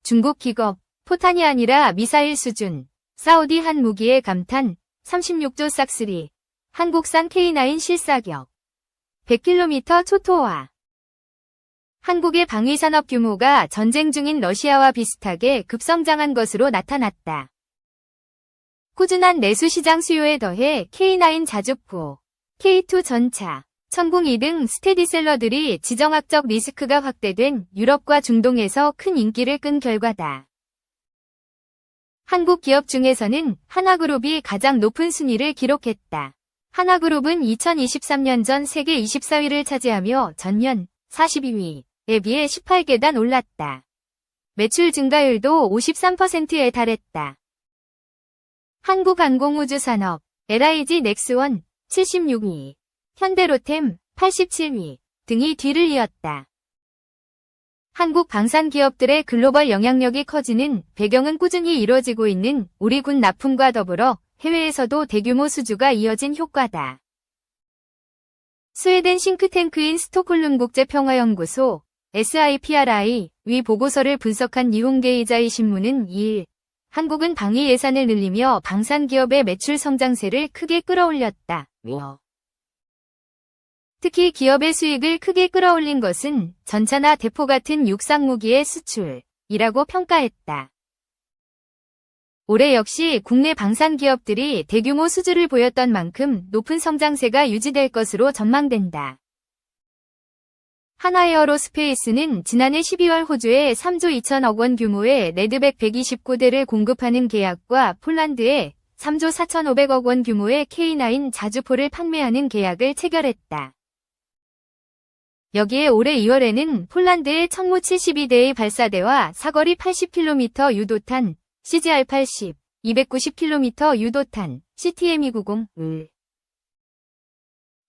중국 기겁, 포탄이 아니라 미사일 수준. 사우디 한 무기의 감탄. 36조 싹쓸이. 한국산 K9 실사격. 100km 초토화. 한국의 방위산업 규모가 전쟁 중인 러시아와 비슷하게 급성장한 것으로 나타났다. 꾸준한 내수 시장 수요에 더해 K9 자주포, K2 전차, 천궁2 등 스테디셀러들이 지정학적 리스크가 확대된 유럽과 중동에서 큰 인기를 끈 결과다. 한국 기업 중에서는 하나그룹이 가장 높은 순위를 기록했다. 하나그룹은 2023년 전 세계 24위를 차지하며 전년 42위에 비해 18계단 올랐다. 매출 증가율도 53%에 달했다. 한국항공우주산업, LIG 넥스원 76위, 현대로템 87위 등이 뒤를 이었다. 한국 방산 기업들의 글로벌 영향력이 커지는 배경은 꾸준히 이뤄지고 있는 우리 군 납품과 더불어 해외에서도 대규모 수주가 이어진 효과다. 스웨덴 싱크탱크인 스톡홀름 국제평화연구소 SIPRI 위 보고서를 분석한 니혼게이자이 신문은 2일 한국은 방위 예산을 늘리며 방산 기업의 매출 성장세를 크게 끌어올렸다. 특히 기업의 수익을 크게 끌어올린 것은 전차나 대포 같은 육상 무기의 수출이라고 평가했다. 올해 역시 국내 방산 기업들이 대규모 수주를 보였던 만큼 높은 성장세가 유지될 것으로 전망된다. 하나에어로스페이스는 지난해 12월 호주에 3조 2천억 원 규모의 레드백 129대를 공급하는 계약과 폴란드에 3조 4,500억 원 규모의 K9 자주포를 판매하는 계약을 체결했다. 여기에 올해 2월에는 폴란드의 천무 72대의 발사대와 사거리 80km 유도탄 CGR-80, 290km 유도탄 CTM-290을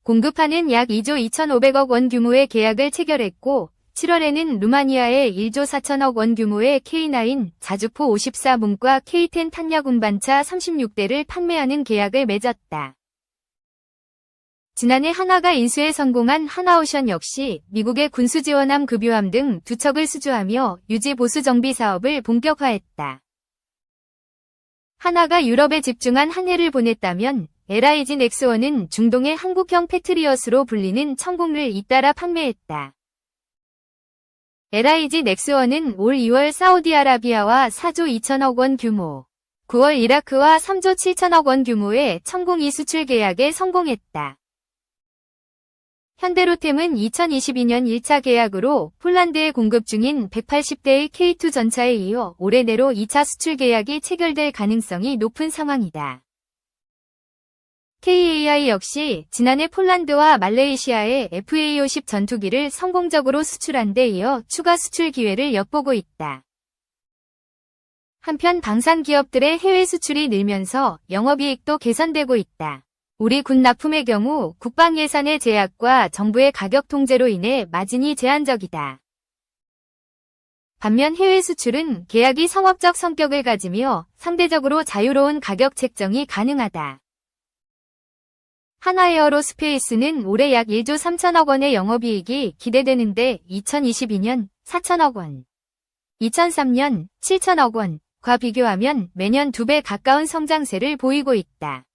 공급하는 약 2조 2,500억 원 규모의 계약을 체결했고 7월에는 루마니아에 1조 4천억 원 규모의 K9 자주포 54문과 K10 탄약 운반차 36대를 판매하는 계약을 맺었다. 지난해 하나가 인수에 성공한 하나오션 역시 미국의 군수지원함 급유함 등 두 척을 수주하며 유지 보수 정비 사업을 본격화했다. 하나가 유럽에 집중한 한 해를 보냈다면 LIG 넥스원은 중동의 한국형 패트리엇으로 불리는 천궁을 잇따라 판매했다. LIG 넥스원은 올 2월 사우디아라비아와 4조 2천억 원 규모, 9월 이라크와 3조 7천억 원 규모의 천궁2 수출 계약에 성공했다. 현대로템은 2022년 1차 계약으로 폴란드에 공급 중인 180대의 K2 전차에 이어 올해 내로 2차 수출 계약이 체결될 가능성이 높은 상황이다. KAI 역시 지난해 폴란드와 말레이시아에 FA-50 전투기를 성공적으로 수출한 데 이어 추가 수출 기회를 엿보고 있다. 한편 방산 기업들의 해외 수출이 늘면서 영업이익도 개선되고 있다. 우리 군 납품의 경우 국방 예산의 제약과 정부의 가격 통제로 인해 마진이 제한적이다. 반면 해외 수출은 계약이 상업적 성격을 가지며 상대적으로 자유로운 가격 책정이 가능하다. 하나에어로스페이스는 올해 약 1조 3천억 원의 영업이익이 기대되는데 2022년 4천억 원, 2003년 7천억 원과 비교하면 매년 2배 가까운 성장세를 보이고 있다.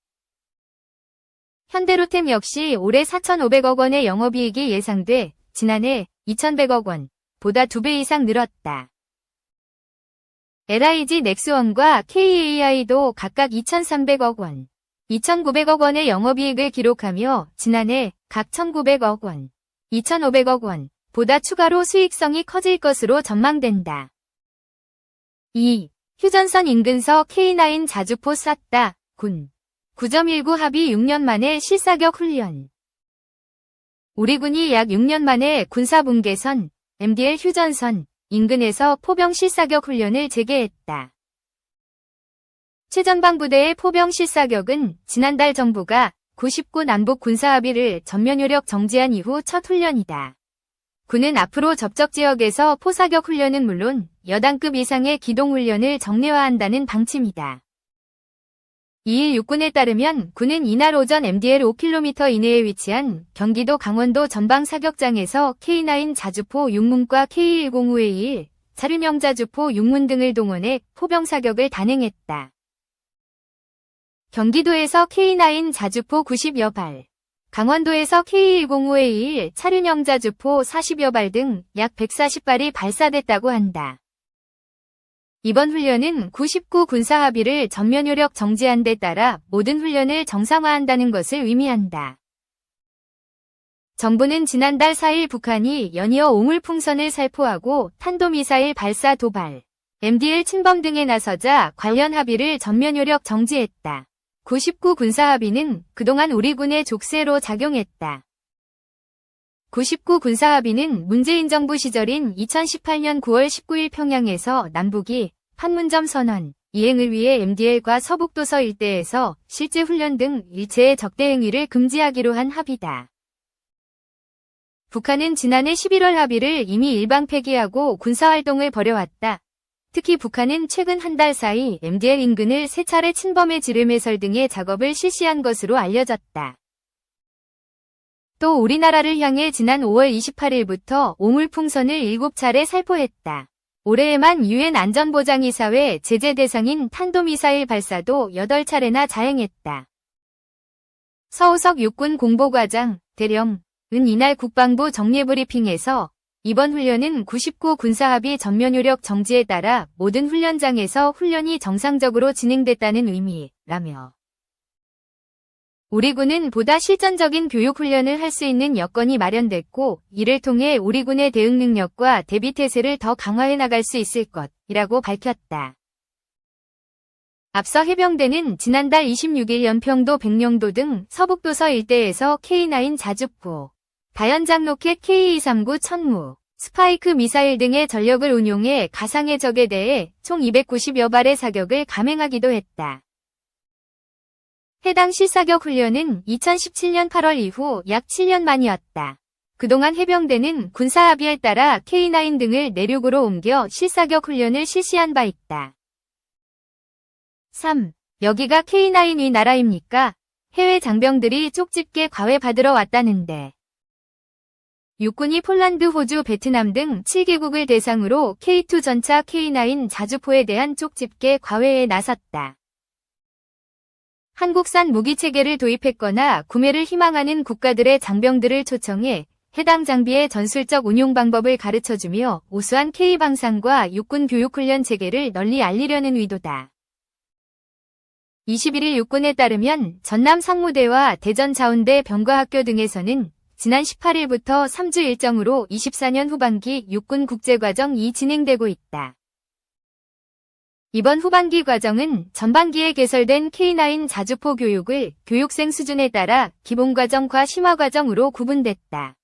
현대로템 역시 올해 4,500억 원의 영업이익이 예상돼 지난해 2,100억 원보다 2배 이상 늘었다. LIG 넥스원과 KAI도 각각 2,300억 원, 2,900억 원의 영업이익을 기록하며 지난해 각 1,900억 원, 2,500억 원보다 추가로 수익성이 커질 것으로 전망된다. 2. 휴전선 인근서 K9 자주포 쐈다. 군 9.19 합의 6년 만에 실사격 훈련. 우리 군이 약 6년 만에 군사분계선 MDL 휴전선 인근에서 포병 실사격 훈련을 재개했다. 최전방부대의 포병 실사격은 지난달 정부가 99 남북 군사합의를 전면 효력 정지한 이후 첫 훈련이다. 군은 앞으로 접적 지역에서 포사격 훈련은 물론 여단급 이상의 기동 훈련을 정례화한다는 방침이다. 2일 육군에 따르면 군은 이날 오전 MDL 5km 이내에 위치한 경기도 강원도 전방 사격장에서 K9 자주포 6문과 K105의 2일 자륜형 자주포, 육문 등을 동원해 포병 사격을 단행했다. 경기도에서 K9 자주포 90여 발, 강원도에서 K105A1 차륜형 자주포 40여 발 등 약 140발이 발사됐다고 한다. 이번 훈련은 99 군사합의를 전면 효력 정지한 데 따라 모든 훈련을 정상화한다는 것을 의미한다. 정부는 지난달 4일 북한이 연이어 오물풍선을 살포하고 탄도미사일 발사 도발, MDL 침범 등에 나서자 관련 합의를 전면 효력 정지했다. 99 군사합의는 그동안 우리 군의 족쇄로 작용했다. 99 군사합의는 문재인 정부 시절인 2018년 9월 19일 평양에서 남북이 판문점 선언 이행을 위해 MDL과 서북도서 일대에서 실제 훈련 등 일체의 적대 행위를 금지하기로 한 합의다. 북한은 지난해 11월 합의를 이미 일방 폐기하고 군사활동을 벌여왔다. 특히 북한은 최근 한 달 사이 MDL 인근을 3차례 침범해 지름해설 등의 작업을 실시한 것으로 알려졌다. 또 우리나라를 향해 지난 5월 28일부터 오물풍선을 7차례 살포했다. 올해에만 UN 안전보장이사회 제재 대상인 탄도미사일 발사도 8차례나 자행했다. 서우석 육군 공보과장 대령 은 이날 국방부 정례브리핑에서 이번 훈련은 99 군사합의 전면 효력 정지에 따라 모든 훈련장에서 훈련이 정상적으로 진행됐다는 의미라며 우리 군은 보다 실전적인 교육 훈련을 할 수 있는 여건이 마련됐고 이를 통해 우리 군의 대응 능력과 대비태세를 더 강화해 나갈 수 있을 것이라고 밝혔다. 앞서 해병대는 지난달 26일 연평도 백령도 등 서북도서 일대에서 K9 자주포, 다연장 로켓 K239 천무, 스파이크 미사일 등의 전력을 운용해 가상의 적에 대해 총 290여 발의 사격을 감행하기도 했다. 해당 실사격 훈련은 2017년 8월 이후 약 7년 만이었다. 그동안 해병대는 군사합의에 따라 K9 등을 내륙으로 옮겨 실사격 훈련을 실시한 바 있다. 3. 여기가 K9의 나라입니까? 해외 장병들이 쪽집게 과외받으러 왔다는데. 육군이 폴란드, 호주, 베트남 등 7개국을 대상으로 K2 전차 K9 자주포에 대한 쪽집게 과외에 나섰다. 한국산 무기체계를 도입했거나 구매를 희망하는 국가들의 장병들을 초청해 해당 장비의 전술적 운용 방법을 가르쳐주며 우수한 K방산과 육군 교육훈련 체계를 널리 알리려는 의도다. 21일 육군에 따르면 전남 상무대와 대전 자운대 병과학교 등에서는 지난 18일부터 3주 일정으로 24년 후반기 육군 국제과정이 진행되고 있다. 이번 후반기 과정은 전반기에 개설된 K9 자주포 교육을 교육생 수준에 따라 기본과정과 심화과정으로 구분됐다.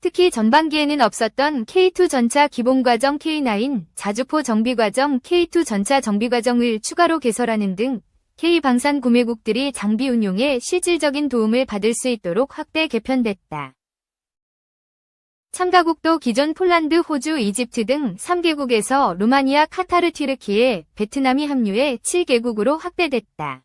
특히 전반기에는 없었던 K2 전차 기본과정 K9 자주포 정비과정 K2 전차 정비과정을 추가로 개설하는 등 K방산 구매국들이 장비 운용에 실질적인 도움을 받을 수 있도록 확대 개편됐다. 참가국도 기존 폴란드, 호주, 이집트 등 3개국에서 루마니아, 카타르, 튀르키예, 베트남이 합류해 7개국으로 확대됐다.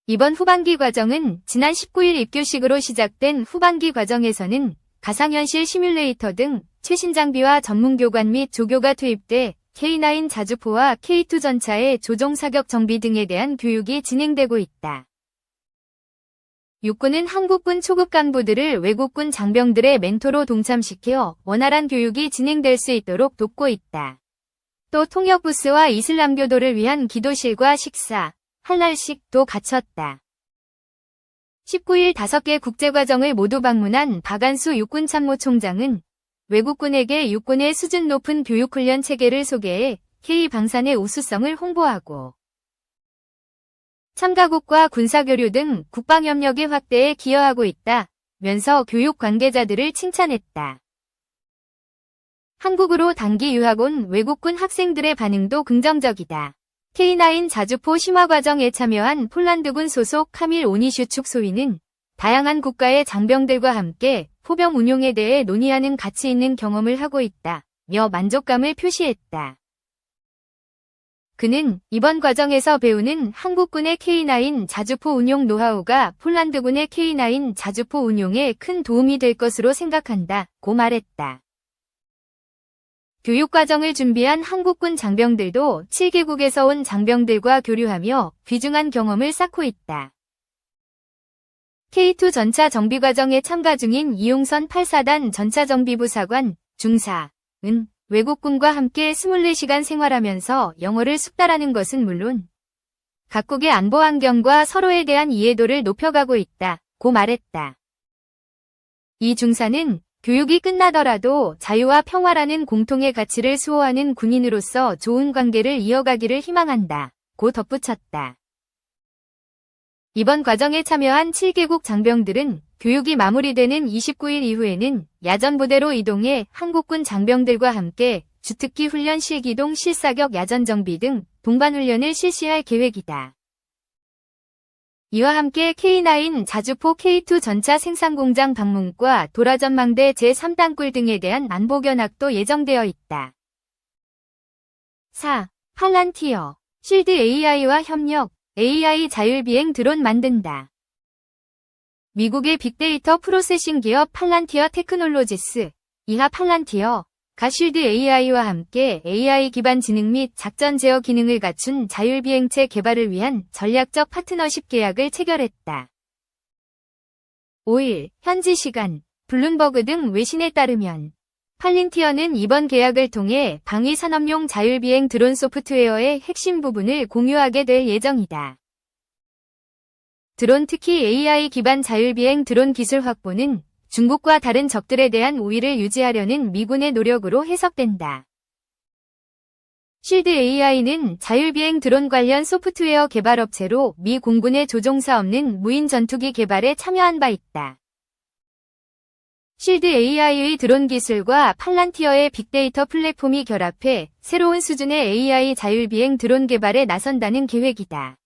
이번 후반기 과정은 지난 19일 입교식으로 시작된 후반기 과정에서는 가상현실 시뮬레이터 등 최신 장비와 전문교관 및 조교가 투입돼 K9 자주포와 K2 전차의 조종 사격 정비 등에 대한 교육이 진행되고 있다. 육군은 한국군 초급 간부들을 외국군 장병들의 멘토로 동참시켜 원활한 교육이 진행될 수 있도록 돕고 있다. 또 통역부스와 이슬람교도를 위한 기도실과 식사, 할랄식도 갖췄다. 19일 5개 국제과정을 모두 방문한 박안수 육군참모총장은 외국군에게 육군의 수준 높은 교육훈련 체계를 소개해 K방산의 우수성을 홍보하고 참가국과 군사교류 등 국방협력의 확대에 기여하고 있다면서 교육 관계자들을 칭찬했다. 한국으로 단기 유학 온 외국군 학생들의 반응도 긍정적이다. K9 자주포 심화과정에 참여한 폴란드군 소속 카밀 오니슈축 소위는 다양한 국가의 장병들과 함께 포병 운용에 대해 논의하는 가치 있는 경험을 하고 있다며 만족감을 표시했다. 그는 이번 과정에서 배우는 한국군의 K9 자주포 운용 노하우가 폴란드군의 K9 자주포 운용에 큰 도움이 될 것으로 생각한다고 말했다. 교육과정을 준비한 한국군 장병들도 7개국에서 온 장병들과 교류하며 귀중한 경험을 쌓고 있다. K2 전차 정비과정에 참가 중인 이용선 8사단 전차정비부사관 중사은 외국군과 함께 24시간 생활하면서 영어를 숙달하는 것은 물론 각국의 안보 환경과 서로에 대한 이해도를 높여가고 있다고 말했다. 이 중사는 교육이 끝나더라도 자유와 평화라는 공통의 가치를 수호하는 군인으로서 좋은 관계를 이어가기를 희망한다고 덧붙였다. 이번 과정에 참여한 7개국 장병들은 교육이 마무리되는 29일 이후에는 야전부대로 이동해 한국군 장병들과 함께 주특기 훈련 실기동 실사격 야전 정비 등 동반훈련을 실시할 계획이다. 이와 함께 K9 자주포 K2 전차 생산공장 방문과 도라전망대 제3단굴 등에 대한 안보 견학도 예정되어 있다. 4. 팔란티어 실드 AI와 협력, AI 자율비행 드론 만든다. 미국의 빅데이터 프로세싱 기업 팔란티어 테크놀로지스, 이하 팔란티어, 가 실드 AI와 함께 AI 기반 지능 및 작전 제어 기능을 갖춘 자율비행체 개발을 위한 전략적 파트너십 계약을 체결했다. 5일, 현지 시간, 블룸버그 등 외신에 따르면 팔란티어는 이번 계약을 통해 방위 산업용 자율비행 드론 소프트웨어의 핵심 부분을 공유하게 될 예정이다. 드론 특히 AI 기반 자율비행 드론 기술 확보는 중국과 다른 적들에 대한 우위를 유지하려는 미군의 노력으로 해석된다. 실드 AI는 자율비행 드론 관련 소프트웨어 개발업체로 미 공군의 조종사 없는 무인 전투기 개발에 참여한 바 있다. 실드 AI의 드론 기술과 팔란티어의 빅데이터 플랫폼이 결합해 새로운 수준의 AI 자율비행 드론 개발에 나선다는 계획이다.